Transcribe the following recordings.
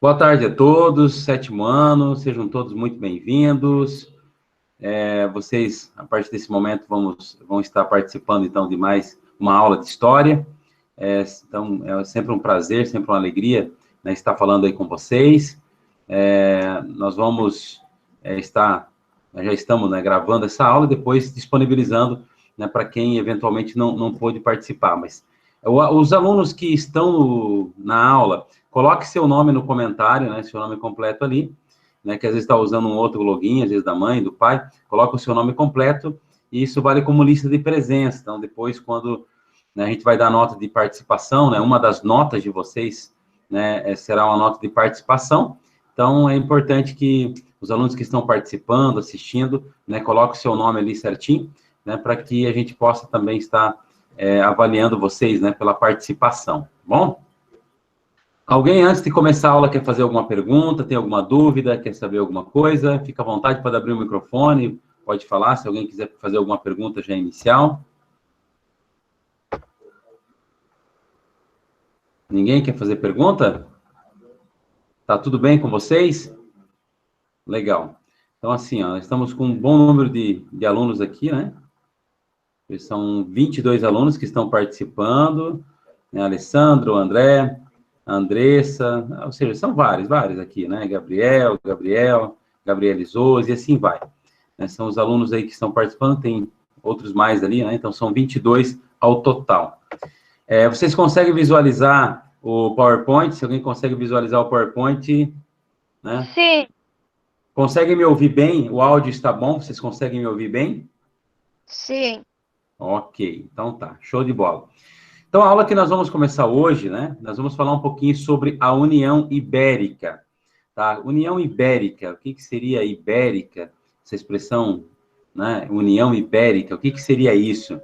Boa tarde a todos, sétimo ano, sejam todos muito bem-vindos. Vocês, a partir desse momento, vão estar participando, então, de mais uma aula de história. Então, é sempre um prazer, sempre uma alegria, né, estar falando aí com vocês. Nós vamos já estamos, né, gravando essa aula e depois disponibilizando, né, para quem eventualmente não pôde participar. Mas os alunos que estão na aula, coloque seu nome no comentário, né, seu nome completo ali, né, que às vezes está usando um outro login, às vezes da mãe, do pai, coloca o seu nome completo, e isso vale como lista de presença. Então, depois, quando, né, a gente vai dar nota de participação, né, uma das notas de vocês, né, será uma nota de participação. Então, é importante que os alunos que estão participando, assistindo, né, coloquem o seu nome ali certinho, né, para que a gente possa também estar avaliando vocês, né, pela participação, tá bom? Alguém, antes de começar a aula, quer fazer alguma pergunta, tem alguma dúvida, quer saber alguma coisa? Fica à vontade, pode abrir o microfone, pode falar, se alguém quiser fazer alguma pergunta já inicial. Ninguém quer fazer pergunta? Tá tudo bem com vocês? Legal. Então, assim, ó, estamos com um bom número de alunos aqui, né? São 22 alunos que estão participando, né? Alessandro, André, Andressa, ou seja, são vários aqui, né? Gabriel, Gabriel Isoso, e assim vai. Né? São os alunos aí que estão participando, tem outros mais ali, né? Então, são 22 ao total. Vocês conseguem visualizar o PowerPoint? Se alguém consegue visualizar o PowerPoint, né? Sim, Conseguem me ouvir bem? O áudio está bom? Vocês conseguem me ouvir bem? sim. Ok, então tá, show de bola. Então, a aula que nós vamos começar hoje, né? Nós vamos falar um pouquinho sobre a União Ibérica, tá? União Ibérica, o que seria ibérica? Essa expressão, né? União Ibérica, o que seria isso?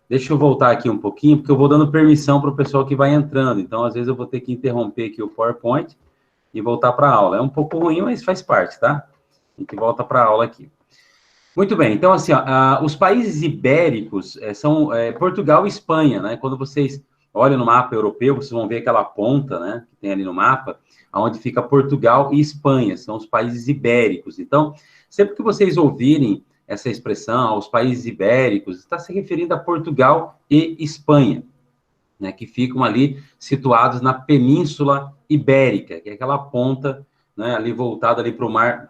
Deixa eu voltar aqui um pouquinho, porque eu vou dando permissão para o pessoal que vai entrando. Então, às vezes, eu vou ter que interromper aqui o PowerPoint e voltar para a aula. É um pouco ruim, mas faz parte, tá? A gente volta para a aula aqui. Muito bem, então, assim, ó, os países ibéricos são Portugal e Espanha, né? Quando vocês olham no mapa europeu, vocês vão ver aquela ponta, né, que tem ali no mapa, onde fica Portugal e Espanha, são os países ibéricos. Então, sempre que vocês ouvirem essa expressão, os países ibéricos, está se referindo a Portugal e Espanha, né, que ficam ali situados na Península Ibérica, que é aquela ponta, né, ali voltada ali para o mar,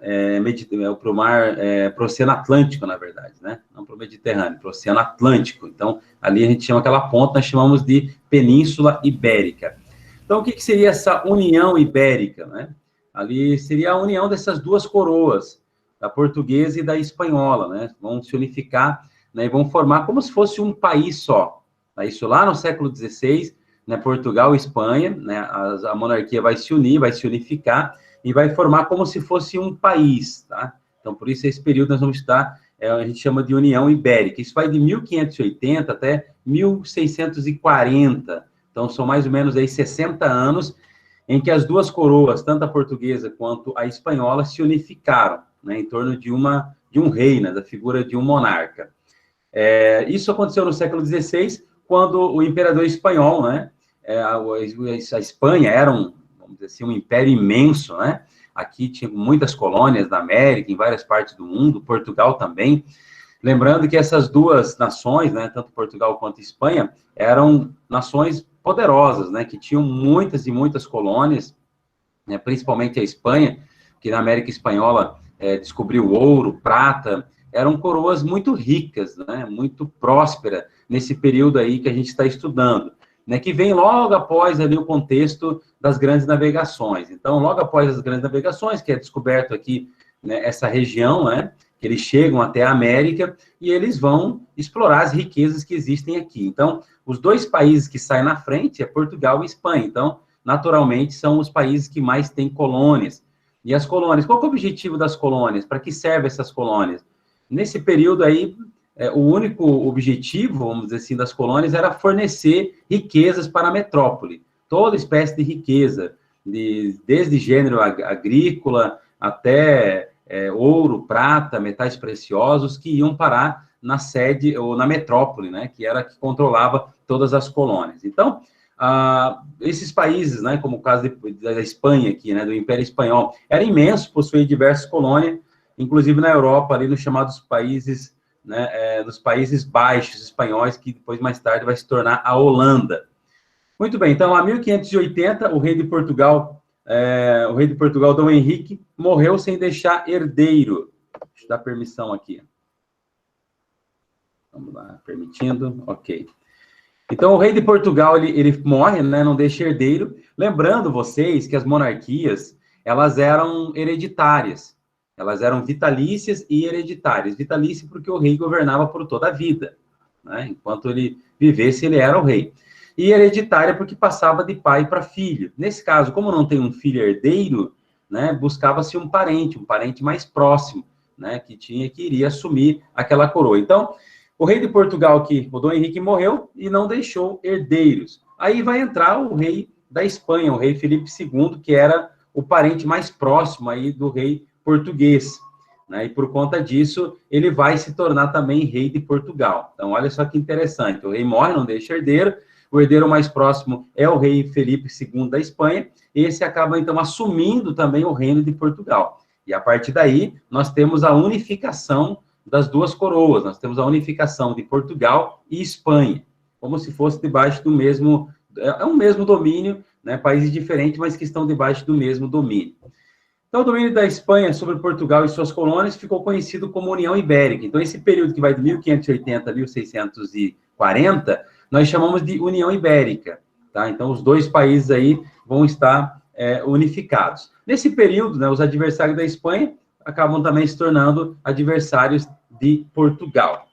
para o Oceano Atlântico, na verdade, né, não para o Mediterrâneo, para o Oceano Atlântico. Então, ali a gente chama aquela ponta, nós chamamos de Península Ibérica. Então, o que seria essa União Ibérica, né? Ali seria a união dessas duas coroas, da portuguesa e da espanhola, né? Vão se unificar, né, e vão formar como se fosse um país só. Isso lá no século XVI, né, Portugal e Espanha, né, a monarquia vai se unir, vai se unificar e vai formar como se fosse um país, tá? Então, por isso, esse período nós vamos estar, a gente chama de União Ibérica. Isso vai de 1580 até 1640. Então, são mais ou menos aí 60 anos em que as duas coroas, tanto a portuguesa quanto a espanhola, se unificaram, né, em torno de um rei, né, da figura de um monarca. Isso aconteceu no século XVI, quando o imperador espanhol, né, a Espanha era vamos dizer assim, um império imenso, né? Aqui tinha muitas colônias da América, em várias partes do mundo, Portugal também. Lembrando que essas duas nações, né, tanto Portugal quanto Espanha, eram nações poderosas, né, que tinham muitas e muitas colônias, né, principalmente a Espanha, que na América Espanhola descobriu ouro, prata, eram coroas muito ricas, né, muito prósperas nesse período aí que a gente está estudando, né, que vem logo após ali o contexto das grandes navegações. Então, logo após as grandes navegações, que é descoberto aqui, né, essa região, né, que eles chegam até a América e eles vão explorar as riquezas que existem aqui. Então, os dois países que saem na frente é Portugal e Espanha. Então, naturalmente, são os países que mais têm colônias. E as colônias, qual é o objetivo das colônias? Para que servem essas colônias? Nesse período aí, o único objetivo, vamos dizer assim, das colônias era fornecer riquezas para a metrópole. Toda espécie de riqueza, desde gênero agrícola até ouro, prata, metais preciosos, que iam parar na sede ou na metrópole, né, que era a que controlava todas as colônias. Então, esses países, né, como o caso da Espanha aqui, né, do Império Espanhol, era imenso, possuía diversas colônias, inclusive na Europa, ali nos chamados países, né, nos Países Baixos espanhóis, que depois, mais tarde, vai se tornar a Holanda. Muito bem, então, em 1580, o rei de Portugal, Dom Henrique, morreu sem deixar herdeiro. Deixa eu dar permissão aqui. Vamos lá, permitindo, ok. Então, o rei de Portugal, ele morre, né, não deixa herdeiro. Lembrando vocês que as monarquias, elas eram hereditárias. Elas eram vitalícias e hereditárias. Vitalícia porque o rei governava por toda a vida, né? Enquanto ele vivesse, ele era o rei. E hereditária porque passava de pai para filho. Nesse caso, como não tem um filho herdeiro, né, buscava-se um parente mais próximo, né, que iria assumir aquela coroa. Então, o rei de Portugal, o Dom Henrique, morreu e não deixou herdeiros. Aí vai entrar o rei da Espanha, o rei Felipe II, que era o parente mais próximo aí do rei português, né? E por conta disso, ele vai se tornar também rei de Portugal. Então, olha só que interessante. O rei morre, não deixa herdeiro. O herdeiro mais próximo é o rei Felipe II da Espanha. Esse acaba, então, assumindo também o reino de Portugal. E, a partir daí, nós temos a unificação das duas coroas. Nós temos a unificação de Portugal e Espanha, como se fosse debaixo do mesmo... É um mesmo domínio, né? Países diferentes, mas que estão debaixo do mesmo domínio. Então, o domínio da Espanha sobre Portugal e suas colônias ficou conhecido como União Ibérica. Então, esse período que vai de 1580 a 1640, nós chamamos de União Ibérica, tá? Então, os dois países aí vão estar unificados. Nesse período, né, os adversários da Espanha acabam também se tornando adversários de Portugal.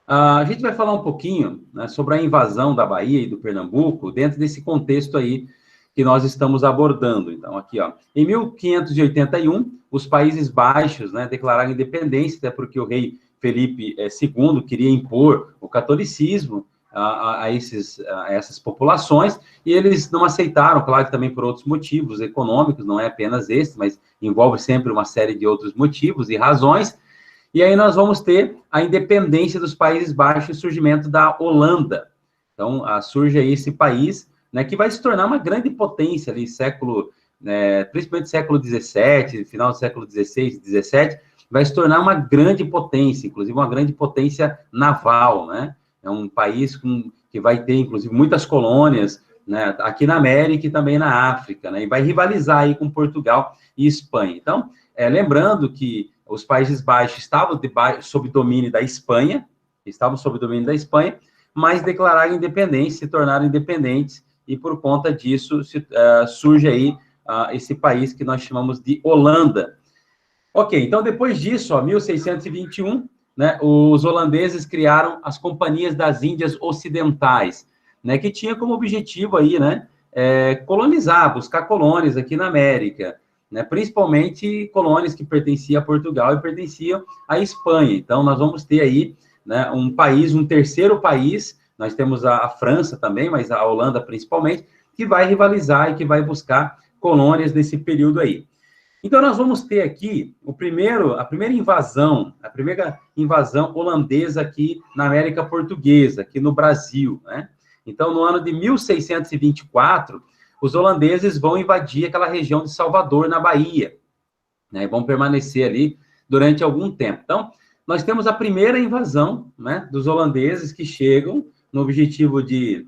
A gente vai falar um pouquinho, né, sobre a invasão da Bahia e do Pernambuco dentro desse contexto aí que nós estamos abordando. Então, aqui, ó, em 1581, os Países Baixos, né, declararam independência, até porque o rei Felipe II queria impor o catolicismo a essas populações, e eles não aceitaram, claro que também por outros motivos econômicos, não é apenas esse, mas envolve sempre uma série de outros motivos e razões. E aí nós vamos ter a independência dos Países Baixos e o surgimento da Holanda. Então, surge aí esse país, né, que vai se tornar uma grande potência ali, principalmente século XVII, final do século XVI e XVII, vai se tornar uma grande potência, inclusive uma grande potência naval, né? É um país que vai ter, inclusive, muitas colônias, né, aqui na América e também na África, né? E vai rivalizar aí com Portugal e Espanha. Então, lembrando que os Países Baixos estavam sob domínio da Espanha, mas declararam independência, se tornaram independentes, e por conta disso surge aí esse país que nós chamamos de Holanda. Ok, então depois disso, 1621, né, os holandeses criaram as Companhias das Índias Ocidentais, né, que tinha como objetivo aí, né, colonizar, buscar colônias aqui na América, né, principalmente colônias que pertenciam a Portugal e pertenciam à Espanha. Então, nós vamos ter aí, né, um terceiro país, nós temos a França também, mas a Holanda principalmente, que vai rivalizar e que vai buscar colônias nesse período aí. Então, nós vamos ter aqui a primeira invasão holandesa aqui na América Portuguesa, aqui no Brasil, né? Então, no ano de 1624, os holandeses vão invadir aquela região de Salvador, na Bahia, né? E vão permanecer ali durante algum tempo. Então, nós temos a primeira invasão, né, dos holandeses que chegam no objetivo de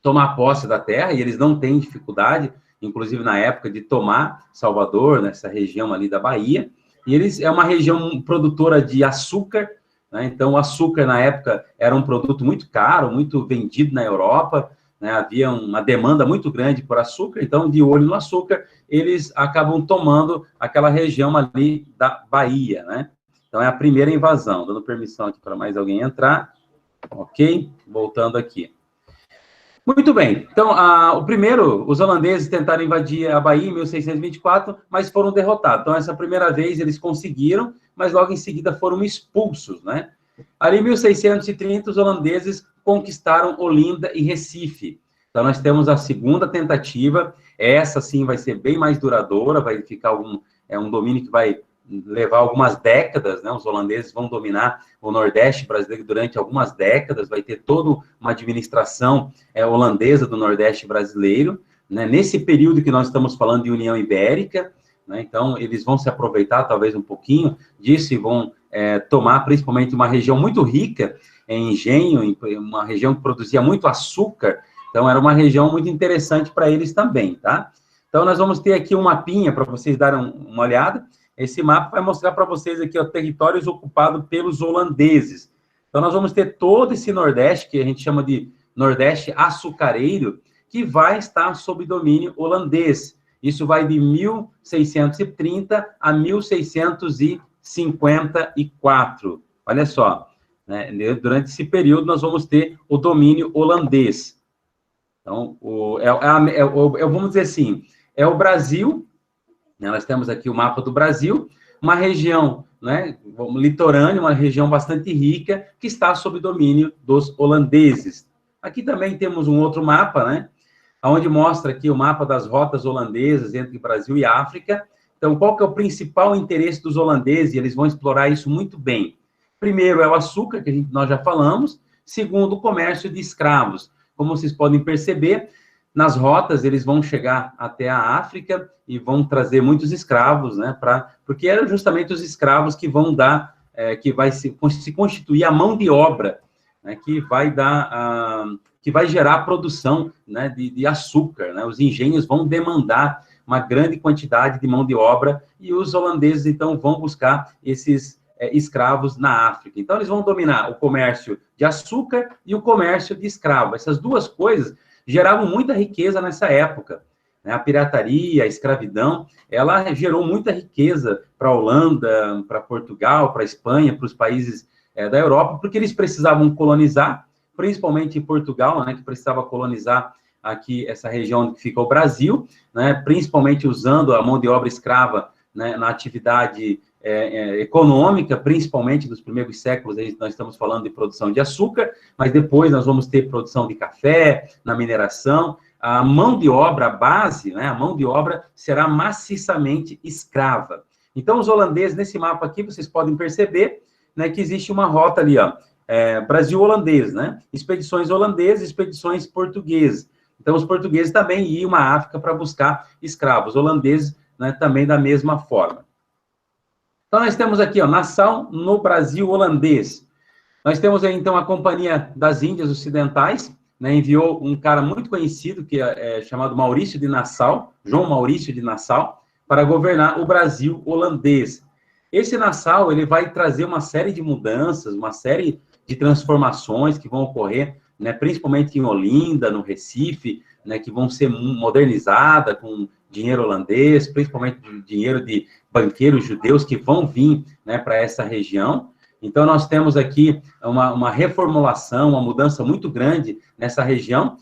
tomar posse da terra, e eles não têm dificuldade, inclusive na época, de tomar Salvador, nessa região ali da Bahia, e é uma região produtora de açúcar, né? Então o açúcar na época era um produto muito caro, muito vendido na Europa, né? Havia uma demanda muito grande por açúcar, então de olho no açúcar, eles acabam tomando aquela região ali da Bahia, né? Então é a primeira invasão, dando permissão aqui para mais alguém entrar, ok? Voltando aqui. Muito bem, então, os holandeses tentaram invadir a Bahia em 1624, mas foram derrotados. Então, essa primeira vez eles conseguiram, mas logo em seguida foram expulsos, né? Ali em 1630, os holandeses conquistaram Olinda e Recife. Então, nós temos a segunda tentativa, essa sim vai ser bem mais duradoura, vai ficar um domínio que vai levar algumas décadas, né? Os holandeses vão dominar o Nordeste brasileiro durante algumas décadas, vai ter toda uma administração holandesa do Nordeste brasileiro, né? Nesse período que nós estamos falando de União Ibérica, né? Então, eles vão se aproveitar talvez um pouquinho disso e vão tomar principalmente uma região muito rica em engenho, uma região que produzia muito açúcar, então era uma região muito interessante para eles também, tá? Então, nós vamos ter aqui um mapinha para vocês darem uma olhada. Esse mapa vai mostrar para vocês aqui, ó, territórios ocupados pelos holandeses. Então, nós vamos ter todo esse Nordeste, que a gente chama de Nordeste açucareiro, que vai estar sob domínio holandês. Isso vai de 1630 a 1654. Olha só, né? Durante esse período, nós vamos ter o domínio holandês. Então, vamos dizer assim, é o Brasil, né? Nós temos aqui o mapa do Brasil, uma região, né, litorânea, uma região bastante rica, que está sob domínio dos holandeses. Aqui também temos um outro mapa, né, onde mostra aqui o mapa das rotas holandesas entre Brasil e África. Então, qual que é o principal interesse dos holandeses? E eles vão explorar isso muito bem. Primeiro é o açúcar, que nós já falamos. Segundo, o comércio de escravos. Como vocês podem perceber, nas rotas eles vão chegar até a África e vão trazer muitos escravos, né? Porque eram justamente os escravos que vão dar, que vai se constituir a mão de obra, né? Que vai gerar a produção, né? de açúcar, né? Os engenhos vão demandar uma grande quantidade de mão de obra e os holandeses, então, vão buscar esses escravos na África. Então, eles vão dominar o comércio de açúcar e o comércio de escravo. Essas duas coisas geravam muita riqueza nessa época. A pirataria, a escravidão, ela gerou muita riqueza para a Holanda, para Portugal, para a Espanha, para os países da Europa, porque eles precisavam colonizar, principalmente em Portugal, né, que precisava colonizar aqui essa região onde fica o Brasil, né, principalmente usando a mão de obra escrava, né, na atividade econômica, principalmente nos primeiros séculos, aí nós estamos falando de produção de açúcar, mas depois nós vamos ter produção de café, na mineração. A mão de obra, a base, né, a mão de obra será maciçamente escrava. Então, os holandeses, nesse mapa aqui, vocês podem perceber, né, que existe uma rota ali, ó, Brasil holandês, né, expedições holandesas, expedições portuguesas. Então, os portugueses também iam à África para buscar escravos, holandeses, né, também da mesma forma. Então, nós temos aqui, ó, Nassau, no Brasil holandês. Nós temos aí, então, a Companhia das Índias Ocidentais, né, enviou um cara muito conhecido, que é chamado Maurício de Nassau, João Maurício de Nassau, para governar o Brasil holandês. Esse Nassau, ele vai trazer uma série de mudanças, uma série de transformações que vão ocorrer, né, principalmente em Olinda, no Recife, né, que vão ser modernizadas com dinheiro holandês, principalmente dinheiro de banqueiros judeus que vão vir, né, para essa região. Então, nós temos aqui uma reformulação, uma mudança muito grande nessa região.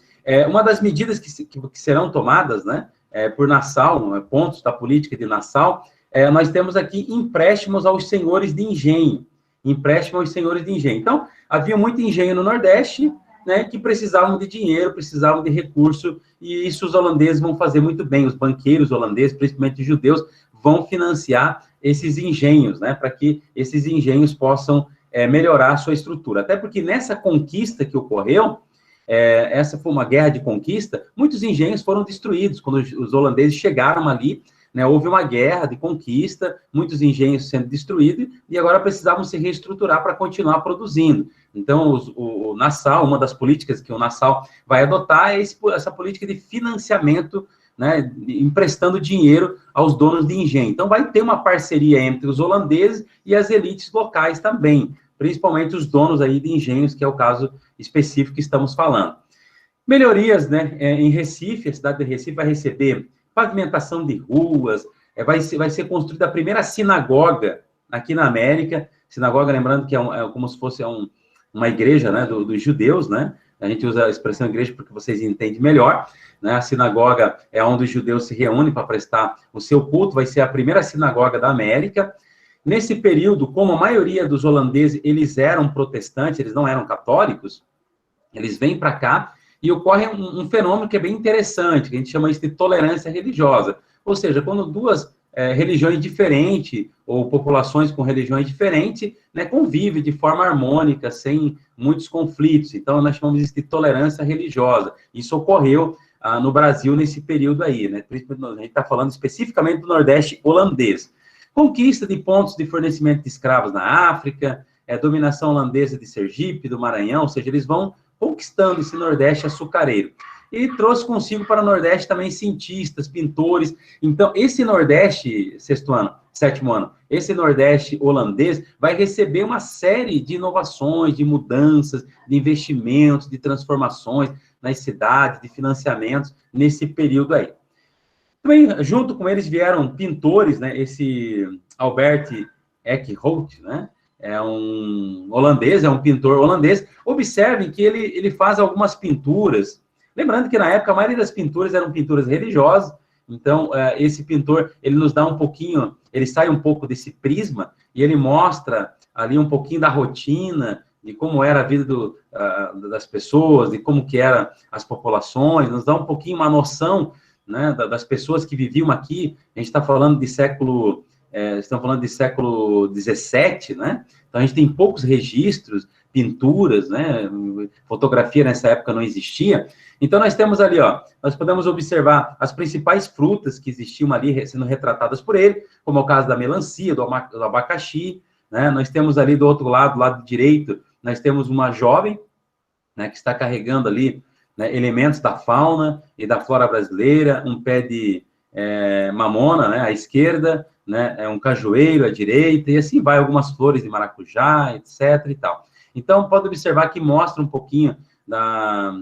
Uma das medidas que serão tomadas, né, por Nassau, pontos da política de Nassau, nós temos aqui empréstimos aos senhores de engenho. Empréstimo aos senhores de engenho. Então, havia muito engenho no Nordeste, né, que precisavam de dinheiro, precisavam de recurso, e isso os holandeses vão fazer muito bem. Os banqueiros holandeses, principalmente os judeus, vão financiar esses engenhos, né, para que esses engenhos possam melhorar a sua estrutura. Até porque nessa conquista que ocorreu, essa foi uma guerra de conquista, muitos engenhos foram destruídos. Quando os holandeses chegaram ali, né, houve uma guerra de conquista, muitos engenhos sendo destruídos, e agora precisavam se reestruturar para continuar produzindo. Então, o Nassau, uma das políticas que o Nassau vai adotar é essa política de financiamento, né, emprestando dinheiro aos donos de engenho. Então, vai ter uma parceria entre os holandeses e as elites locais também, principalmente os donos aí de engenhos, que é o caso específico que estamos falando. Melhorias, né, em Recife, a cidade de Recife vai receber pavimentação de ruas, vai ser construída a primeira sinagoga aqui na América. Sinagoga, lembrando que é como se fosse uma igreja, né, dos judeus, né? A gente usa a expressão igreja porque vocês entendem melhor, né? A sinagoga é onde os judeus se reúnem para prestar o seu culto, vai ser a primeira sinagoga da América. Nesse período, como a maioria dos holandeses, eles eram protestantes, eles não eram católicos, eles vêm para cá e ocorre um fenômeno que é bem interessante, que a gente chama isso de tolerância religiosa. Ou seja, quando duas religiões diferentes, ou populações com religiões diferentes, né, convivem de forma harmônica, sem muitos conflitos. Então, nós chamamos isso de tolerância religiosa. Isso ocorreu no Brasil nesse período aí, né? A gente está falando especificamente do Nordeste holandês. Conquista de pontos de fornecimento de escravos na África, dominação holandesa de Sergipe, do Maranhão, ou seja, eles vão conquistando esse Nordeste açucareiro. E trouxe consigo para o Nordeste também cientistas, pintores. Então, esse Nordeste, sétimo ano, esse Nordeste holandês vai receber uma série de inovações, de mudanças, de investimentos, de transformações nas cidades, de financiamentos nesse período aí. Também, junto com eles, vieram pintores, né? Esse Albert Eckhout, né? É um holandês, é um pintor holandês. Observem que ele faz algumas pinturas. Lembrando que, na época, a maioria das pinturas eram pinturas religiosas. Então, esse pintor, ele nos dá um pouquinho, ele sai um pouco desse prisma e ele mostra ali um pouquinho da rotina, de como era a vida das pessoas, de como que eram as populações, nos dá um pouquinho uma noção, né, das pessoas que viviam aqui. A gente está falando de século XVII, né? Então, a gente tem poucos registros, pinturas, né? Fotografia nessa época não existia. Então, nós temos ali, ó, nós podemos observar as principais frutas que existiam ali sendo retratadas por ele, como é o caso da melancia, do abacaxi, né? Nós temos ali do outro lado, do lado direito, nós temos uma jovem, né, que está carregando ali, né, elementos da fauna e da flora brasileira, um pé de mamona, né, à esquerda, né, um cajueiro à direita, e assim vai, algumas flores de maracujá, etc. e tal. Então, pode observar que mostra um pouquinho da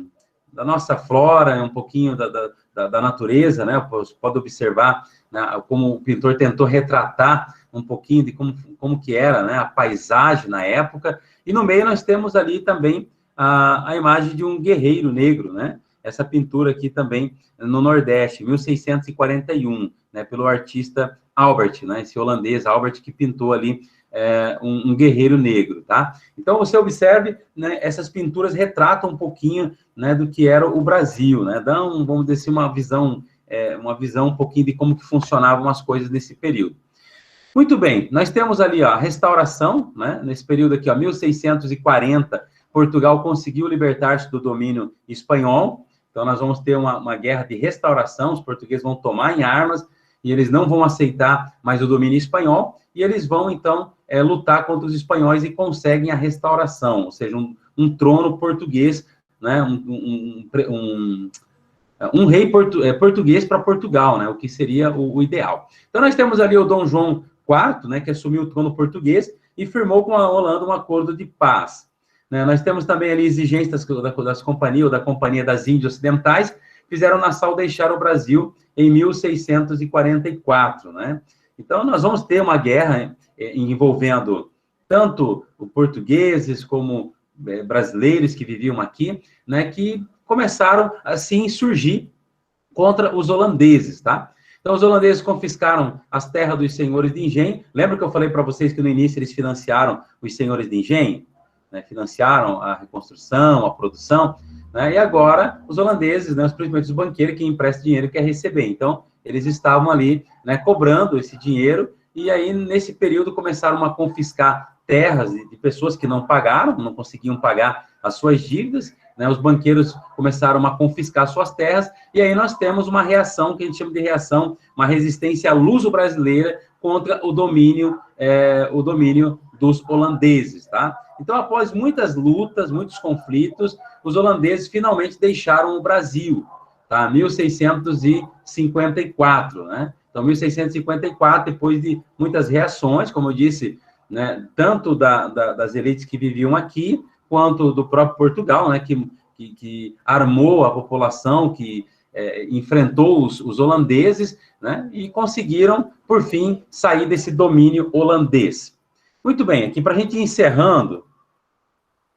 nossa flora, um pouquinho da natureza, né? Pode observar, né, como o pintor tentou retratar um pouquinho de como que era, né, a paisagem na época. E no meio nós temos ali também a imagem de um guerreiro negro, né? Essa pintura aqui também no Nordeste, 1641, né, pelo artista Albert, né, esse holandês Albert, que pintou ali um guerreiro negro, tá? Então, você observe, né, essas pinturas retratam um pouquinho, né, do que era o Brasil, né? Dão, vamos dizer assim, uma visão um pouquinho de como que funcionavam as coisas nesse período. Muito bem, nós temos ali, ó, a restauração, né? Nesse período aqui, ó, 1640, Portugal conseguiu libertar-se do domínio espanhol. Então, nós vamos ter uma guerra de restauração, os portugueses vão tomar em armas e eles não vão aceitar mais o domínio espanhol, e eles vão, então, lutar contra os espanhóis e conseguem a restauração, ou seja, um trono português, né, um rei português para Portugal, né, o que seria o ideal. Então, nós temos ali o Dom João IV, né, que assumiu o trono português e firmou com a Holanda um acordo de paz. Né, nós temos também ali exigências das companhias, ou da Companhia das Índias Ocidentais, fizeram Nassau deixar o Brasil em 1644, né? Então, nós vamos ter uma guerra envolvendo tanto os portugueses como brasileiros que viviam aqui, né, que começaram, assim, surgir contra os holandeses, tá? Então, os holandeses confiscaram as terras dos senhores de engenho. Lembra que eu falei para vocês que no início eles financiaram os senhores de engenho? Né? Financiaram a reconstrução, a produção, né? E agora os holandeses, né, principalmente os banqueiros, que emprestam dinheiro quer receber. Então, eles estavam ali, né, cobrando esse dinheiro, e aí, nesse período, começaram a confiscar terras de pessoas que não pagaram, não conseguiam pagar as suas dívidas, né? Os banqueiros começaram a confiscar suas terras, e aí nós temos uma reação, que a gente chama de reação, uma resistência luso-brasileira contra o domínio dos holandeses, tá? Então, após muitas lutas, muitos conflitos, os holandeses finalmente deixaram o Brasil, tá? 1654, né? Então, 1654, depois de muitas reações, como eu disse, né, tanto das elites que viviam aqui, quanto do próprio Portugal, né, que armou a população, que enfrentou os holandeses, né, e conseguiram, por fim, sair desse domínio holandês. Muito bem, aqui para a gente ir encerrando,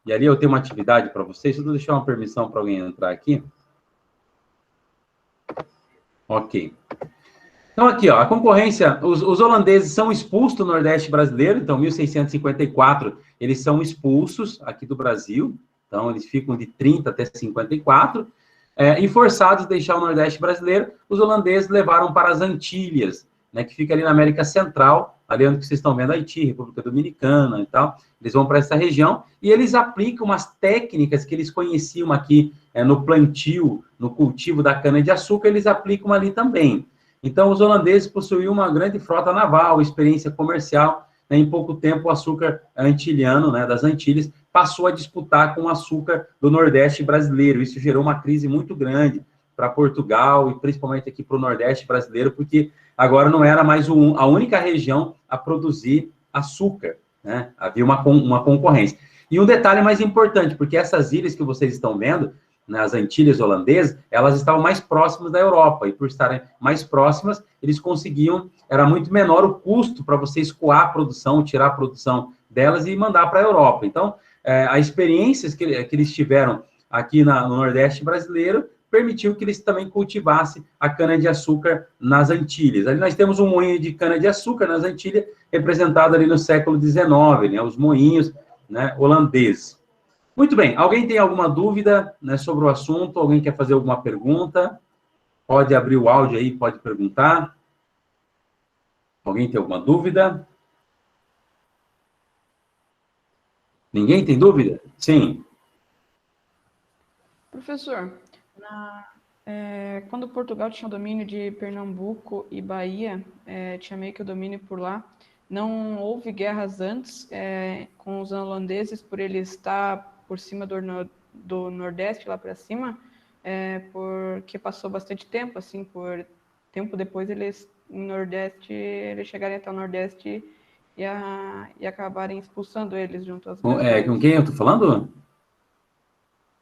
e ali eu tenho uma atividade para vocês, deixa eu deixar uma permissão para alguém entrar aqui. Ok. Então, aqui, ó, a concorrência, os holandeses são expulsos do Nordeste brasileiro, então, 1654, eles são expulsos aqui do Brasil, então, eles ficam de 30 até 54, e forçados a deixar o Nordeste brasileiro, os holandeses levaram para as Antilhas, né, que fica ali na América Central, ali onde vocês estão vendo Haiti, República Dominicana e tal. Eles vão para essa região e eles aplicam umas técnicas que eles conheciam aqui no plantio, no cultivo da cana-de-açúcar, eles aplicam ali também. Então, os holandeses possuíam uma grande frota naval, experiência comercial, né, em pouco tempo o açúcar antiliano, né, das Antilhas, passou a disputar com o açúcar do Nordeste brasileiro. Isso gerou uma crise muito grande para Portugal e principalmente aqui para o Nordeste brasileiro, porque agora não era mais a única região a produzir açúcar, né? Havia uma concorrência. E um detalhe mais importante, porque essas ilhas que vocês estão vendo, nas Antilhas holandesas, elas estavam mais próximas da Europa, e por estarem mais próximas, eles conseguiam, era muito menor o custo para você escoar a produção, tirar a produção delas e mandar para a Europa. Então, a experiência que eles tiveram aqui no Nordeste brasileiro permitiu que eles também cultivassem a cana-de-açúcar nas Antilhas. Ali nós temos um moinho de cana-de-açúcar nas Antilhas, representado ali no século XIX, né, os moinhos, né, holandeses. Muito bem, alguém tem alguma dúvida, né, sobre o assunto? Alguém quer fazer alguma pergunta? Pode abrir o áudio aí, pode perguntar. Alguém tem alguma dúvida? Ninguém tem dúvida? Sim. Professor, quando Portugal tinha o domínio de Pernambuco e Bahia, tinha meio que o domínio por lá, não houve guerras antes com os holandeses por ele estar por cima do Nordeste, lá para cima, porque passou bastante tempo, assim, por tempo depois eles chegarem até o Nordeste e acabarem expulsando eles junto aos brasileiros. Com quem eu estou falando?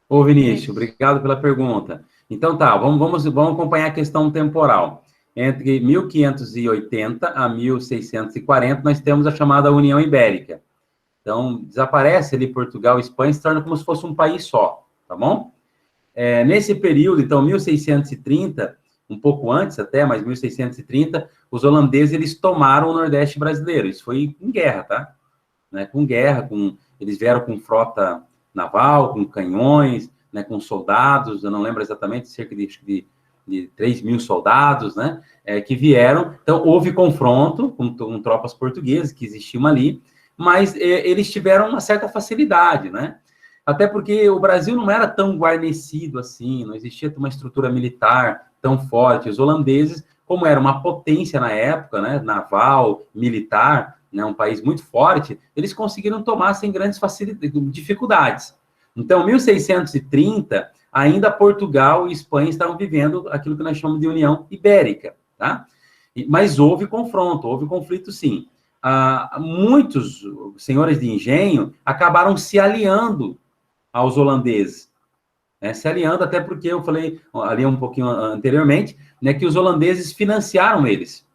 Ô, Vinícius, obrigado pela pergunta. Então tá, vamos acompanhar a questão temporal. Entre 1580 a 1640, nós temos a chamada União Ibérica. Então, desaparece ali Portugal e Espanha, se torna como se fosse um país só, tá bom? Nesse período, então, 1630, um pouco antes até, mas 1630, os holandeses, eles tomaram o Nordeste brasileiro. Isso foi em guerra, tá? Né? Com guerra, eles vieram com frota naval, com canhões, né, com soldados, eu não lembro exatamente, cerca de 3 mil soldados, né, que vieram. Então, houve confronto com tropas portuguesas que existiam ali, mas eles tiveram uma certa facilidade, né? Até porque o Brasil não era tão guarnecido assim, não existia uma estrutura militar tão forte. Os holandeses, como era uma potência na época, né, naval, militar, né, um país muito forte, eles conseguiram tomar sem grandes dificuldades. Então, 1630, ainda Portugal e Espanha estavam vivendo aquilo que nós chamamos de União Ibérica, tá? Mas houve confronto, houve conflito, sim. Muitos senhores de engenho acabaram se aliando aos holandeses, né? Se aliando até porque eu falei ali um pouquinho anteriormente, né, que os holandeses financiaram eles.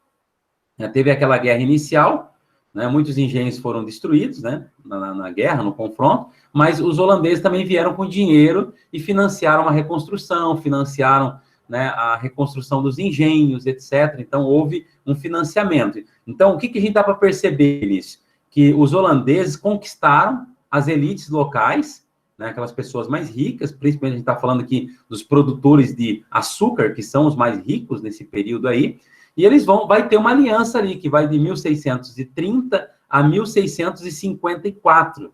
Teve aquela guerra inicial, né, muitos engenhos foram destruídos, né, na guerra, no confronto, mas os holandeses também vieram com dinheiro e financiaram a reconstrução, financiaram, né, a reconstrução dos engenhos, etc. Então, houve um financiamento. Então, o que a gente dá para perceber nisso? Que os holandeses conquistaram as elites locais, né, aquelas pessoas mais ricas, principalmente a gente está falando aqui dos produtores de açúcar, que são os mais ricos nesse período aí, e eles vai ter uma aliança ali, que vai de 1630 a 1654.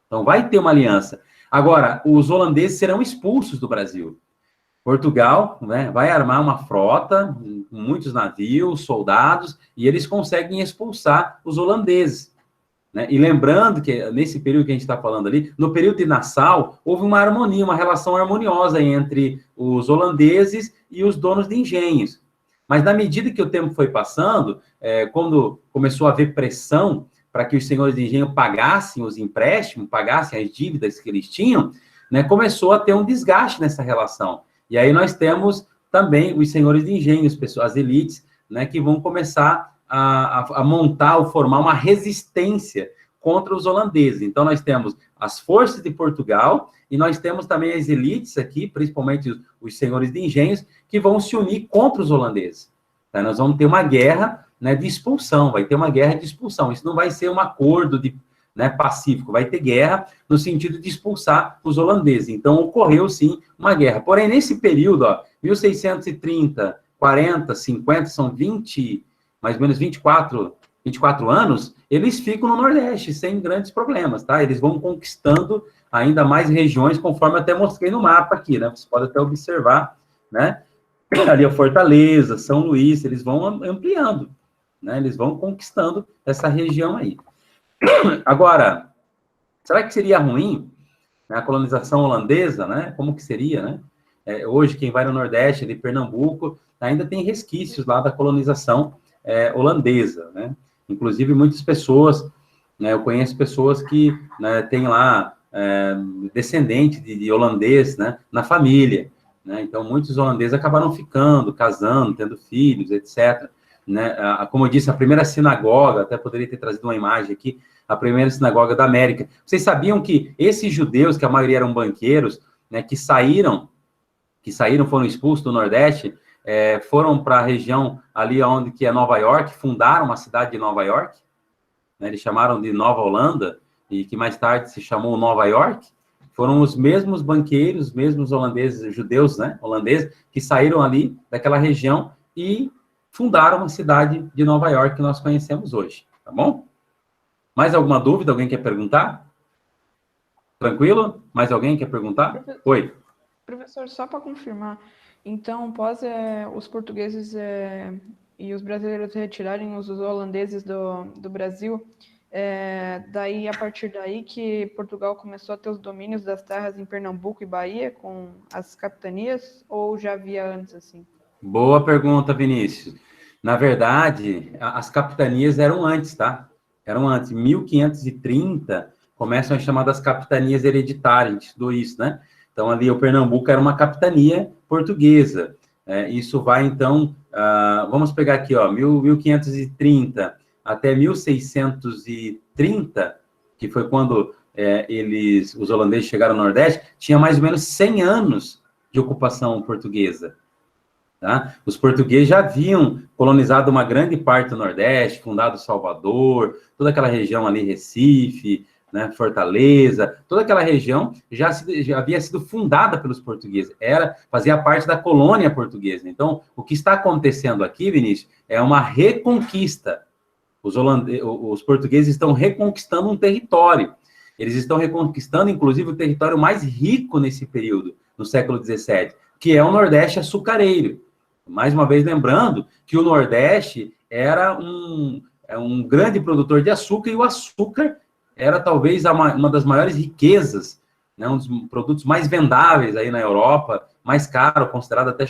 Então, vai ter uma aliança. Agora, os holandeses serão expulsos do Brasil. Portugal, né, vai armar uma frota, muitos navios, soldados, e eles conseguem expulsar os holandeses. Né? E lembrando que, nesse período que a gente está falando ali, no período de Nassau, houve uma harmonia, uma relação harmoniosa entre os holandeses e os donos de engenhos. Mas, na medida que o tempo foi passando, quando começou a haver pressão para que os senhores de engenho pagassem os empréstimos, pagassem as dívidas que eles tinham, né, começou a ter um desgaste nessa relação. E aí nós temos também os senhores de engenho, as elites, né, que vão começar a montar ou formar uma resistência contra os holandeses. Então, nós temos as forças de Portugal e nós temos também as elites aqui, principalmente os senhores de engenhos, que vão se unir contra os holandeses. Tá? Nós vamos ter uma guerra, né, de expulsão, vai ter uma guerra de expulsão. Isso não vai ser um acordo né, pacífico, vai ter guerra no sentido de expulsar os holandeses. Então, ocorreu, sim, uma guerra. Porém, nesse período, 1630, 40, 50, são 20 mais ou menos 24 anos, eles ficam no Nordeste, sem grandes problemas, tá? Eles vão conquistando ainda mais regiões, conforme eu até mostrei no mapa aqui, né? Você pode até observar, né? Ali a Fortaleza, São Luís, eles vão ampliando, né? Eles vão conquistando essa região aí. Agora, será que seria ruim, né, a colonização holandesa, né? Como que seria, né? Hoje, quem vai no Nordeste, ali, Pernambuco, ainda tem resquícios lá da colonização holandesa, né? Inclusive, muitas pessoas, né, eu conheço pessoas que, né, têm lá descendente de holandês, né, na família, né? Então, muitos holandeses acabaram ficando, casando, tendo filhos, etc. Né? Como eu disse, a primeira sinagoga, até poderia ter trazido uma imagem aqui, a primeira sinagoga da América. Vocês sabiam que esses judeus, que a maioria eram banqueiros, né, que saíram, foram expulsos do Nordeste, foram para a região ali onde que é Nova York, fundaram uma cidade de Nova York, né, eles chamaram de Nova Holanda, e que mais tarde se chamou Nova York. Foram os mesmos banqueiros, os mesmos holandeses, judeus, né, holandeses, que saíram ali daquela região e fundaram uma cidade de Nova York que nós conhecemos hoje, tá bom? Mais alguma dúvida? Alguém quer perguntar? Tranquilo? Mais alguém quer perguntar? Oi. Professor, só para confirmar, então, após os portugueses e os brasileiros retirarem os holandeses do Brasil, daí, a partir daí que Portugal começou a ter os domínios das terras em Pernambuco e Bahia, com as capitanias, ou já havia antes, assim? Boa pergunta, Vinícius. Na verdade, as capitanias eram antes, tá? Eram antes. Em 1530, começam as chamadas capitanias hereditárias, a gente estudou isso, né? Então, ali o Pernambuco era uma capitania portuguesa. Isso vai, então, vamos pegar aqui, ó, 1530 até 1630, que foi quando os holandeses chegaram no Nordeste, tinha mais ou menos 100 anos de ocupação portuguesa. Tá? Os portugueses já haviam colonizado uma grande parte do Nordeste, fundado Salvador, toda aquela região ali, Recife, né, Fortaleza, toda aquela região já havia sido fundada pelos portugueses, fazia parte da colônia portuguesa. Então, o que está acontecendo aqui, Vinícius, é uma reconquista. Os portugueses estão reconquistando um território. Eles estão reconquistando, inclusive, o território mais rico nesse período, no século XVII, que é o Nordeste açucareiro. Mais uma vez, lembrando que o Nordeste era um grande produtor de açúcar, e o açúcar era talvez uma das maiores riquezas, né, um dos produtos mais vendáveis aí na Europa, mais caro, considerado até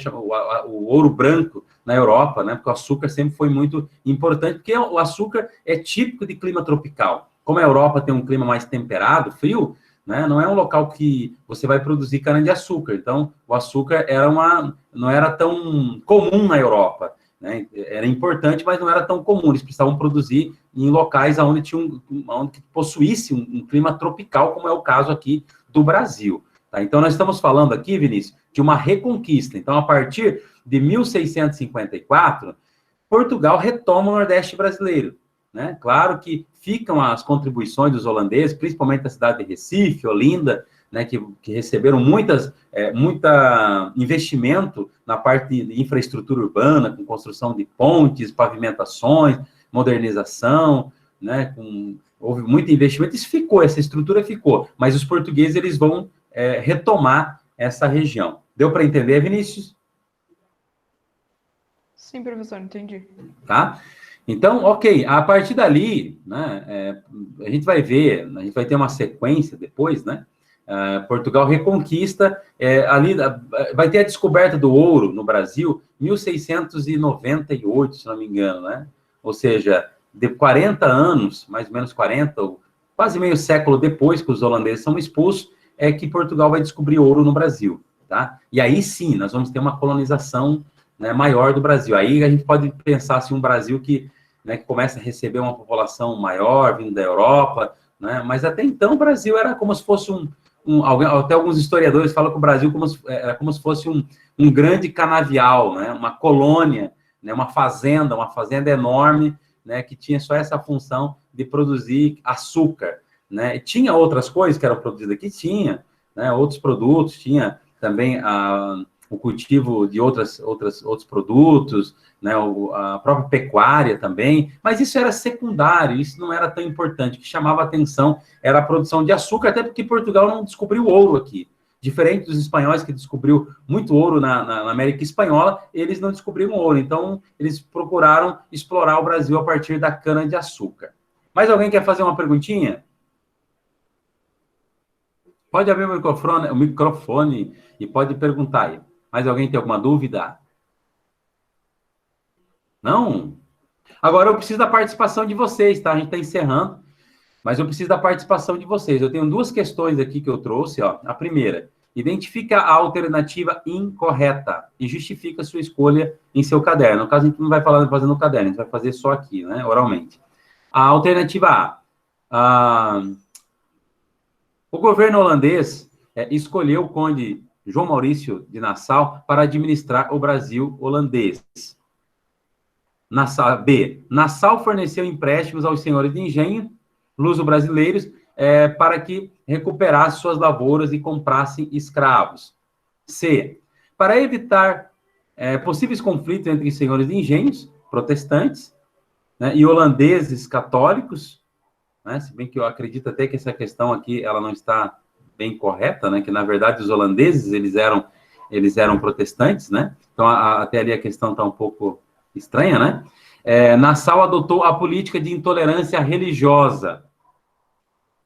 o ouro branco na Europa, né, porque o açúcar sempre foi muito importante, porque o açúcar é típico de clima tropical. Como a Europa tem um clima mais temperado, frio, né, não é um local que você vai produzir cana-de-açúcar. Então, o açúcar não era tão comum na Europa, né? Era importante, mas não era tão comum. Eles precisavam produzir em locais onde possuísse um clima tropical, como é o caso aqui do Brasil. Tá? Então, nós estamos falando aqui, Vinícius, de uma reconquista. Então, a partir de 1654, Portugal retoma o Nordeste brasileiro. Né? Claro que ficam as contribuições dos holandeses, principalmente da cidade de Recife, Olinda, né, que receberam muito investimento na parte de infraestrutura urbana, com construção de pontes, pavimentações, modernização, né, houve muito investimento, essa estrutura ficou, mas os portugueses eles vão retomar essa região. Deu para entender, Vinícius? Sim, professor, entendi. Tá? Então, ok, a partir dali, né, a gente vai ter uma sequência depois, né? Portugal reconquista, ali vai ter a descoberta do ouro no Brasil em 1698, se não me engano, né? Ou seja, de 40 anos, mais ou menos 40, quase meio século depois que os holandeses são expulsos, é que Portugal vai descobrir ouro no Brasil, tá? E aí sim, nós vamos ter uma colonização, né, maior do Brasil. Aí a gente pode pensar assim, um Brasil que começa a receber uma população maior, vindo da Europa, né? Mas até então o Brasil era como se fosse até alguns historiadores falam que o Brasil era como se fosse um grande canavial, né? Uma colônia, né? Uma fazenda enorme, né? Que tinha só essa função de produzir açúcar, né? E tinha outras coisas que eram produzidas aqui, tinha, né? Outros produtos, tinha também o cultivo de outros produtos, né, a própria pecuária também, mas isso era secundário, isso não era tão importante. O que chamava atenção era a produção de açúcar, até porque Portugal não descobriu ouro aqui. Diferente dos espanhóis, que descobriu muito ouro na América Espanhola, eles não descobriram ouro. Então, eles procuraram explorar o Brasil a partir da cana-de-açúcar. Mais alguém quer fazer uma perguntinha? Pode abrir o microfone e pode perguntar aí. Mais alguém tem alguma dúvida? Não? Agora eu preciso da participação de vocês, tá? A gente está encerrando, mas eu preciso da participação de vocês. Eu tenho duas questões aqui que eu trouxe, ó. A primeira, identifica a alternativa incorreta e justifica a sua escolha em seu caderno. No caso, a gente não vai fazer no caderno, a gente vai fazer só aqui, né, oralmente. A alternativa A. O governo holandês escolheu o conde João Maurício de Nassau para administrar o Brasil holandês. B. Nassau forneceu empréstimos aos senhores de engenho luso-brasileiros para que recuperassem suas lavouras e comprassem escravos. C. Para evitar possíveis conflitos entre senhores de engenhos protestantes, né, e holandeses católicos, né, se bem que eu acredito até que essa questão aqui ela não está bem correta, né, que na verdade os holandeses eles eram protestantes, né? Então até ali a questão está um pouco estranha, né? Nassau adotou a política de intolerância religiosa.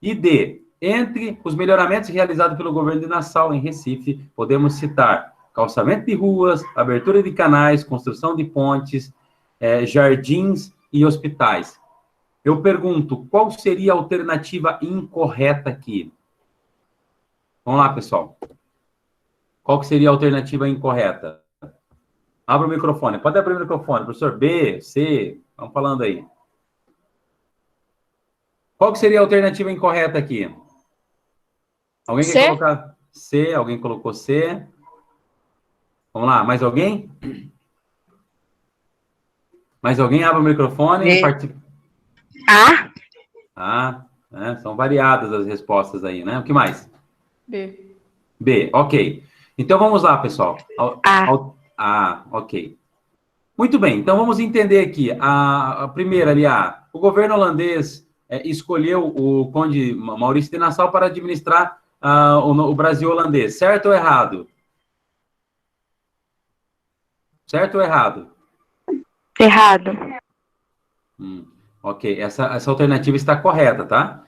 E D. Entre os melhoramentos realizados pelo governo de Nassau em Recife, podemos citar calçamento de ruas, abertura de canais, construção de pontes, jardins e hospitais. Eu pergunto, qual seria a alternativa incorreta aqui? Vamos lá, pessoal. Qual que seria a alternativa incorreta? Abra o microfone. Pode abrir o microfone, professor. B, C, vamos falando aí. Qual que seria a alternativa incorreta aqui? Alguém quer colocar C? Alguém colocou C? Vamos lá, mais alguém? Mais alguém? Abra o microfone. São variadas as respostas aí, né? O que mais? B. B, ok. Então, vamos lá, pessoal. Ok. Muito bem, então vamos entender aqui. A primeira ali, o governo holandês escolheu o conde Maurício de Nassau para administrar o Brasil holandês. Certo ou errado? Certo ou errado? Errado. Ok, essa alternativa está correta, tá?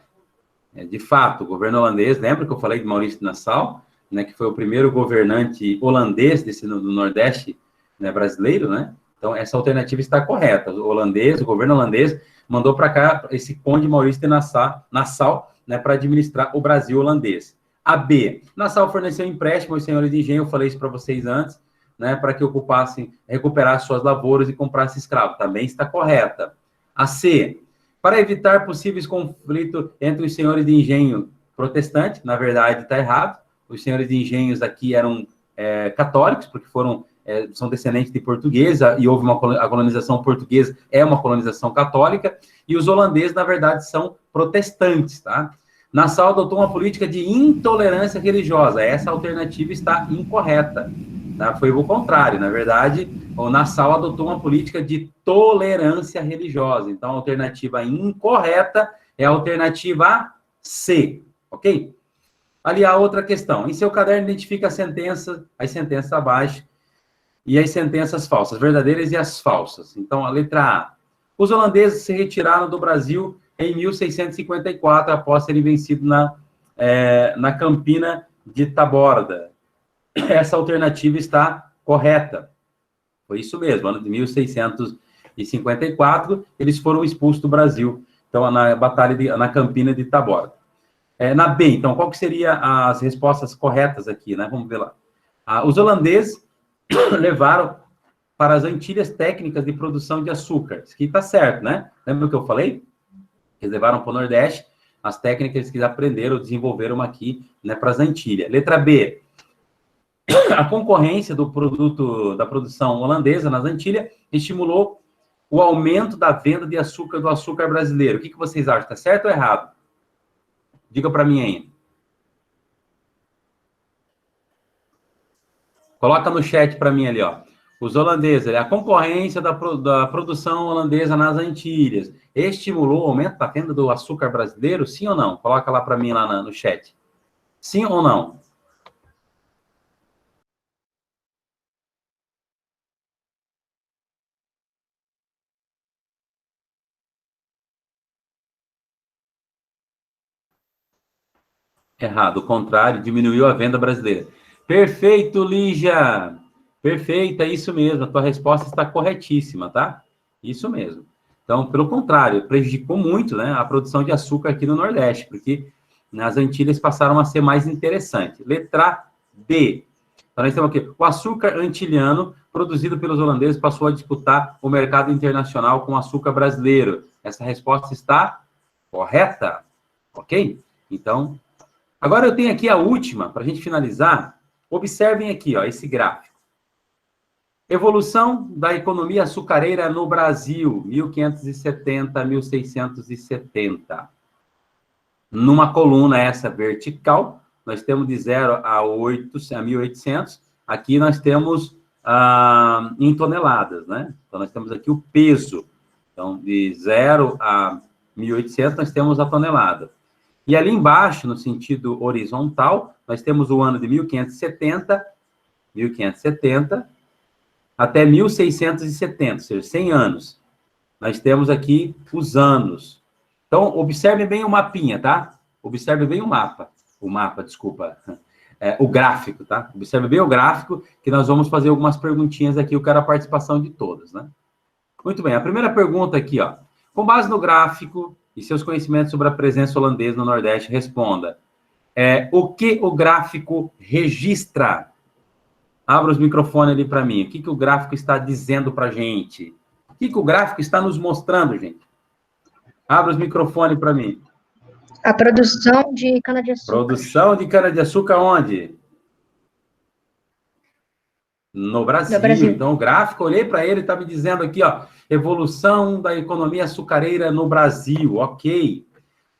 De fato, o governo holandês, lembra que eu falei de Maurício de Nassau, né, que foi o primeiro governante holandês do Nordeste, né, brasileiro, né? Então, essa alternativa está correta. O governo holandês mandou para cá esse conde Maurício de Nassau, né, para administrar o Brasil holandês. A B, Nassau forneceu empréstimo aos senhores de engenho, eu falei isso para vocês antes, né, para que recuperassem suas lavouras e comprassem escravos. Também está correta. A C, para evitar possíveis conflitos entre os senhores de engenho protestantes, na verdade está errado. Os senhores de engenhos aqui eram católicos, porque são descendentes de portuguesa, e houve a colonização portuguesa, uma colonização católica, e os holandeses, na verdade, são protestantes, tá? Nassau adotou uma política de intolerância religiosa. Essa alternativa está incorreta, tá? Foi o contrário, na verdade, o Nassau adotou uma política de tolerância religiosa. Então, a alternativa incorreta é a alternativa C, ok? Ali há outra questão. Em seu caderno, identifica as sentenças abaixo, e as sentenças falsas, verdadeiras e as falsas. Então, a letra A. Os holandeses se retiraram do Brasil em 1654, após serem vencidos na Campina de Taborda. Essa alternativa está correta. Foi isso mesmo, ano de 1654, eles foram expulsos do Brasil. Então, na Campina de Taborda. Na B, então, qual que seria as respostas corretas aqui, né? Vamos ver lá. Os holandeses levaram para as Antilhas técnicas de produção de açúcar. Isso aqui está certo, né? Lembra o que eu falei? Eles levaram para o Nordeste as técnicas que eles aprenderam, desenvolveram aqui, né, para as Antilhas. Letra B. A concorrência da produção holandesa nas Antilhas estimulou o aumento da venda do açúcar brasileiro. O que vocês acham? Está certo ou errado? Diga para mim aí. Coloca no chat para mim ali, ó. Os holandeses, a concorrência da produção holandesa nas Antilhas estimulou o aumento da venda do açúcar brasileiro? Sim ou não? Coloca lá para mim lá no chat. Sim ou não? Errado, o contrário, diminuiu a venda brasileira. Perfeito, Lígia! Perfeito, é isso mesmo, a tua resposta está corretíssima, tá? Isso mesmo. Então, pelo contrário, prejudicou muito, né, a produção de açúcar aqui no Nordeste, porque nas Antilhas passaram a ser mais interessante. Letra B. Então, nós temos aqui, o açúcar antilhano produzido pelos holandeses passou a disputar o mercado internacional com o açúcar brasileiro. Essa resposta está correta, ok? Então, agora eu tenho aqui a última, para a gente finalizar. Observem aqui, ó, esse gráfico. Evolução da economia açucareira no Brasil, 1570 a 1670. Numa coluna essa vertical, nós temos de 0 a 1800. Aqui nós temos em toneladas, né? Então, nós temos aqui o peso. Então, de 0 a 1800, nós temos a tonelada. E ali embaixo, no sentido horizontal, nós temos o ano de 1570 até 1670, ou seja, 100 anos. Nós temos aqui os anos. Então, observe bem o mapinha, tá? Observe bem o mapa. Desculpa. O gráfico, tá? Observe bem o gráfico, que nós vamos fazer algumas perguntinhas aqui. Eu quero a participação de todos, né? Muito bem. A primeira pergunta aqui, ó. Com base no gráfico e seus conhecimentos sobre a presença holandesa no Nordeste, responda. O que o gráfico registra? Abra os microfones ali para mim. O que o gráfico está dizendo para a gente? O que o gráfico está nos mostrando, gente? Abra os microfones para mim. A produção de cana-de-açúcar. Produção de cana-de-açúcar onde? No Brasil. Então, o gráfico, olhei para ele e está me dizendo aqui, ó, evolução da economia açucareira no Brasil. Ok.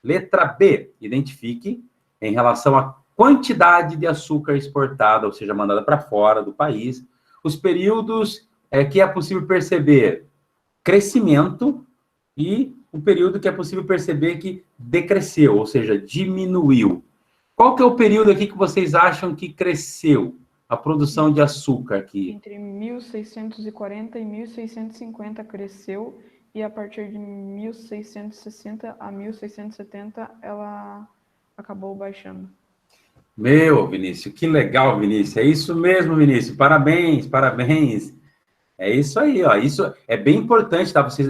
Letra B. Identifique, em relação à quantidade de açúcar exportada, ou seja, mandada para fora do país, os períodos que é possível perceber crescimento e o período que é possível perceber que decresceu, ou seja, diminuiu. Qual que é o período aqui que vocês acham que cresceu a produção de açúcar aqui? Entre 1640 e 1650 cresceu, e a partir de 1660 a 1670 ela acabou baixando. Meu, Vinícius, que legal, Vinícius. É isso mesmo, Vinícius. Parabéns, parabéns. É isso aí, ó. Isso é bem importante, tá? Vocês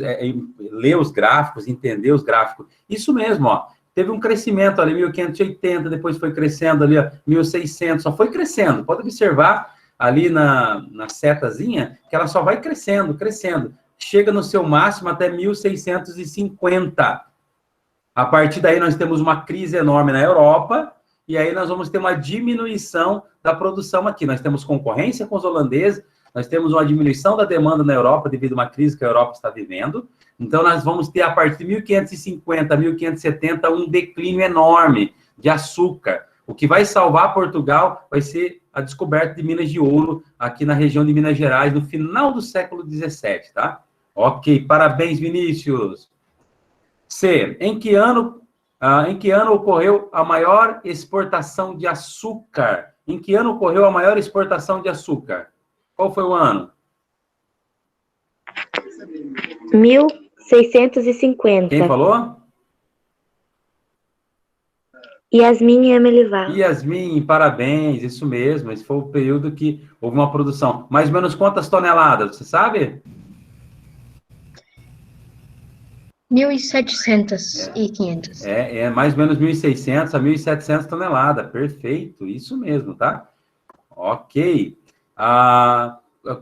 ler os gráficos, entender os gráficos. Isso mesmo, ó. Teve um crescimento ali, 1580, depois foi crescendo ali, ó, 1600, só foi crescendo. Pode observar ali na setazinha que ela só vai crescendo, crescendo. Chega no seu máximo até 1650. A partir daí nós temos uma crise enorme na Europa, e aí nós vamos ter uma diminuição da produção aqui. Nós temos concorrência com os holandeses, nós temos uma diminuição da demanda na Europa devido a uma crise que a Europa está vivendo. Então, nós vamos ter, a partir de 1550, 1570, um declínio enorme de açúcar. O que vai salvar Portugal vai ser a descoberta de minas de ouro aqui na região de Minas Gerais, no final do século XVII, tá? Ok, parabéns, Vinícius. C. Em que ano ocorreu a maior exportação de açúcar? Em que ano ocorreu a maior exportação de açúcar? Qual foi o ano? 1650. Quem falou? Yasmin Emelivar. Yasmin, parabéns, isso mesmo. Esse foi o período que houve uma produção. Mais ou menos quantas toneladas, você sabe? 1.700 e 500. Mais ou menos 1.600 a 1.700 toneladas. Perfeito, isso mesmo, tá? Ok.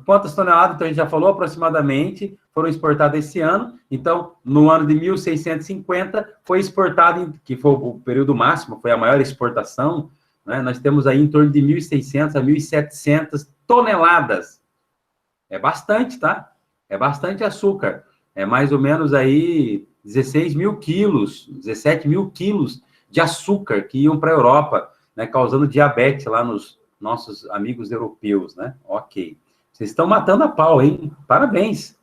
Quantas toneladas, então a gente já falou, aproximadamente, foram exportadas esse ano. Então, no ano de 1650, foi exportado, que foi o período máximo, foi a maior exportação, né? Nós temos aí em torno de 1.600 a 1.700 toneladas. É bastante, tá? É bastante açúcar. É mais ou menos aí 16 mil quilos, 17 mil quilos de açúcar que iam para a Europa, né? Causando diabetes lá nos nossos amigos europeus, né? Ok. Vocês estão matando a pau, hein? Parabéns.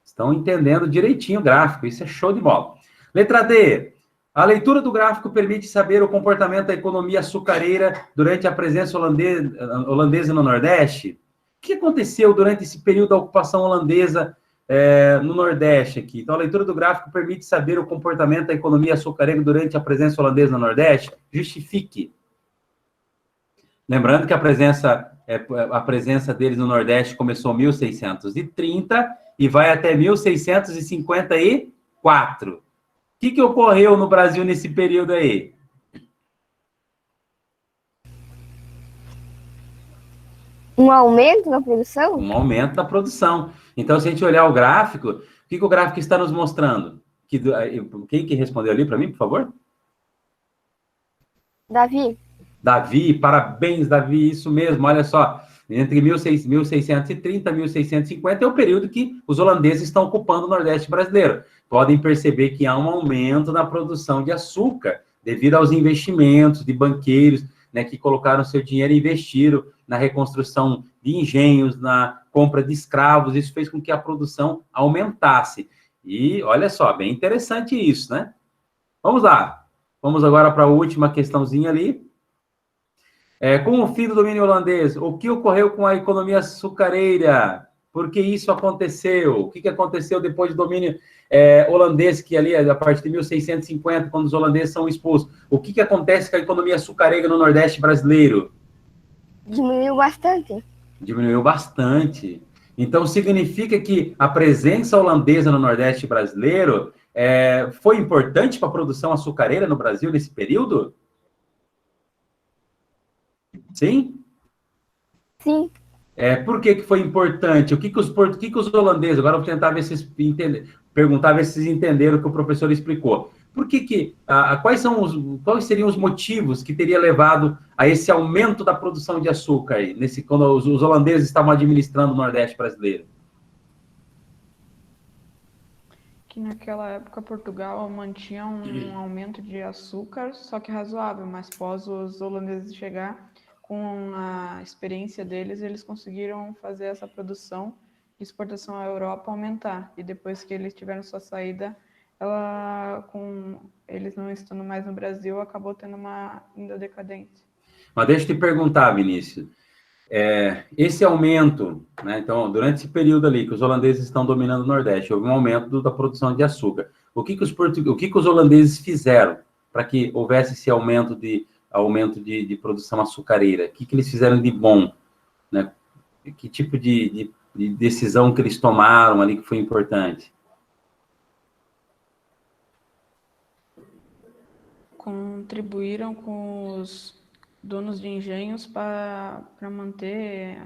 Estão entendendo direitinho o gráfico. Isso é show de bola. Letra D. A leitura do gráfico permite saber o comportamento da economia açucareira durante a presença holandesa no Nordeste. O que aconteceu durante esse período da ocupação holandesa no Nordeste aqui? Então, a leitura do gráfico permite saber o comportamento da economia açucareira durante a presença holandesa no Nordeste. Justifique. Lembrando que a presença deles no Nordeste começou em 1630 e vai até 1654. O que ocorreu no Brasil nesse período aí? Um aumento na produção? Um aumento da produção. Então, se a gente olhar o gráfico, o que o gráfico está nos mostrando? Quem que respondeu ali para mim, por favor? Davi. Davi, parabéns, Davi, isso mesmo, olha só. Entre 1630 e 1650 é o período que os holandeses estão ocupando o Nordeste brasileiro. Podem perceber que há um aumento na produção de açúcar, devido aos investimentos de banqueiros, né, que colocaram seu dinheiro e investiram na reconstrução de engenhos, na compra de escravos. Isso fez com que a produção aumentasse. E, olha só, bem interessante isso, né? Vamos lá. Vamos agora para a última questãozinha ali. Com o fim do domínio holandês, o que ocorreu com a economia açucareira? Por que isso aconteceu? O que aconteceu depois do domínio holandês, que ali, a partir de 1650, quando os holandeses são expulsos? O que acontece com a economia açucareira no Nordeste brasileiro? Diminuiu bastante. Diminuiu bastante. Então, significa que a presença holandesa no Nordeste brasileiro foi importante para a produção açucareira no Brasil nesse período? Sim? Sim. Por que foi importante? O que os holandeses... Agora eu vou tentar ver se perguntar, ver se vocês entenderam o que o professor explicou. Quais seriam os motivos que teria levado a esse aumento da produção de açúcar aí, quando os holandeses estavam administrando o Nordeste brasileiro? Que naquela época Portugal mantinha um aumento de açúcar, só que razoável, mas após os holandeses chegar, com a experiência deles, eles conseguiram fazer essa produção e exportação à Europa aumentar. E depois que eles tiveram sua saída, com eles não estando mais no Brasil, acabou tendo uma indo decadente. Mas deixa eu te perguntar, Vinícius. Esse aumento, né, então, durante esse período ali que os holandeses estão dominando o Nordeste, houve um aumento da produção de açúcar. O que os holandeses fizeram para que houvesse esse aumento de produção açucareira? O que eles fizeram de bom? Né? Que tipo de decisão que eles tomaram ali que foi importante? Contribuíram com os donos de engenhos para manter...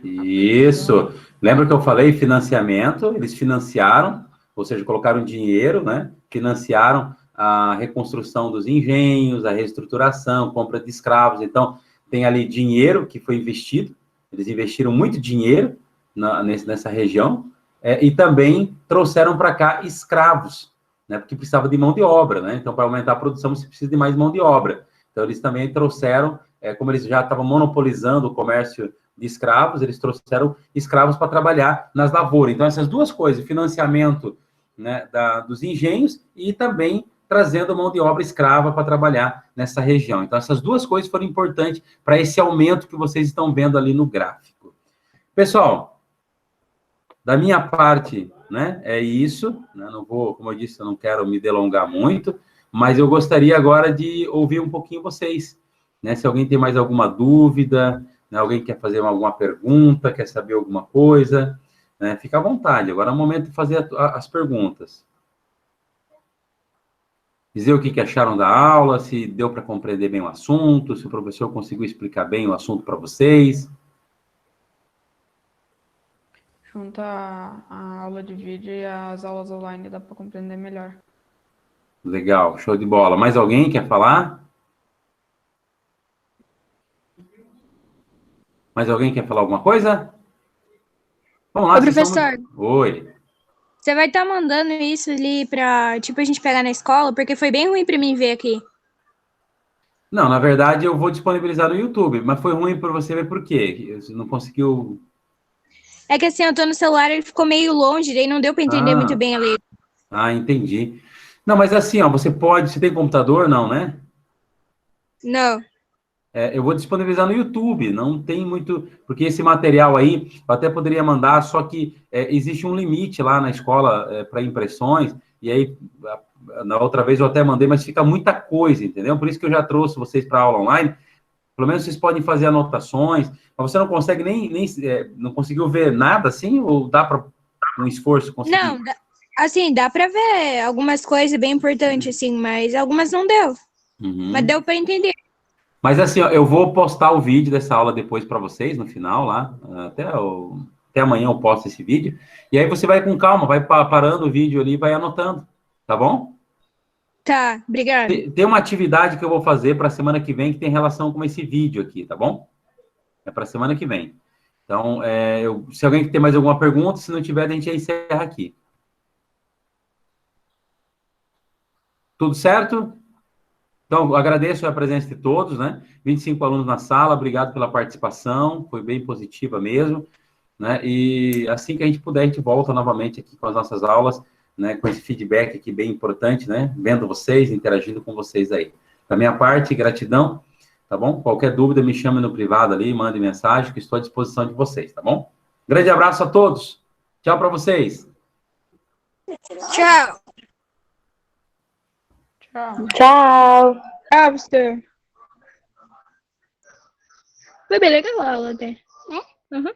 Isso. Lembra que eu falei financiamento? Eles financiaram, ou seja, colocaram dinheiro, né? Financiaram a reconstrução dos engenhos, a reestruturação, compra de escravos. Então, tem ali dinheiro que foi investido, eles investiram muito dinheiro nessa região, e também trouxeram para cá escravos, né, porque precisava de mão de obra, né? Então, para aumentar a produção, você precisa de mais mão de obra. Então, eles também trouxeram, como eles já estavam monopolizando o comércio de escravos, eles trouxeram escravos para trabalhar nas lavouras. Então, essas duas coisas, financiamento, né, dos engenhos e também trazendo mão de obra escrava para trabalhar nessa região. Então, essas duas coisas foram importantes para esse aumento que vocês estão vendo ali no gráfico. Pessoal, da minha parte, né, é isso. Né, não vou, como eu disse, eu não quero me delongar muito, mas eu gostaria agora de ouvir um pouquinho vocês. Né, se alguém tem mais alguma dúvida, né, alguém quer fazer alguma pergunta, quer saber alguma coisa, né, fica à vontade. Agora é o momento de fazer as perguntas. Dizer o que acharam da aula, se deu para compreender bem o assunto, se o professor conseguiu explicar bem o assunto para vocês. Junto a aula de vídeo e as aulas online dá para compreender melhor. Legal, show de bola. Mais alguém quer falar? Mais alguém quer falar alguma coisa? Vamos lá. Ô, professor. Oi. Você vai estar mandando isso ali pra, tipo, a gente pegar na escola? Porque foi bem ruim para mim ver aqui. Não, na verdade eu vou disponibilizar no YouTube, mas foi ruim para você ver por quê? Você não conseguiu... É que assim, eu tô no celular, ele ficou meio longe, daí não deu pra entender muito Ah, bem a letra. entendi. Não, mas assim, ó, você tem computador? Não, né? Não. Eu vou disponibilizar no YouTube, não tem muito, porque esse material aí eu até poderia mandar, só que existe um limite lá na escola para impressões, e aí na outra vez eu até mandei, mas fica muita coisa, entendeu? Por isso que eu já trouxe vocês para aula online, pelo menos vocês podem fazer anotações, mas você não consegue não conseguiu ver nada assim, ou dá para um esforço conseguir? Não, assim, dá pra ver algumas coisas bem importantes, assim, mas algumas não deu. Uhum. Mas deu pra entender. Mas assim, ó, eu vou postar o vídeo dessa aula depois para vocês, no final lá, até amanhã eu posto esse vídeo, e aí você vai com calma, vai parando o vídeo ali e vai anotando, tá bom? Tá, obrigada. Tem uma atividade que eu vou fazer para a semana que vem que tem relação com esse vídeo aqui, tá bom? É para a semana que vem. Então, se alguém tem mais alguma pergunta, se não tiver, a gente já encerra aqui. Tudo certo? Então, agradeço a presença de todos, né? 25 alunos na sala, obrigado pela participação, foi bem positiva mesmo, né? E assim que a gente puder, a gente volta novamente aqui com as nossas aulas, né? Com esse feedback aqui bem importante, né? Vendo vocês, interagindo com vocês aí. Da minha parte, gratidão, tá bom? Qualquer dúvida, me chame no privado ali, mande mensagem, que estou à disposição de vocês, tá bom? Grande abraço a todos. Tchau para vocês. Tchau. Tchau. Tchau. Tchau, professor. Foi bem legal a aula até. Uhum.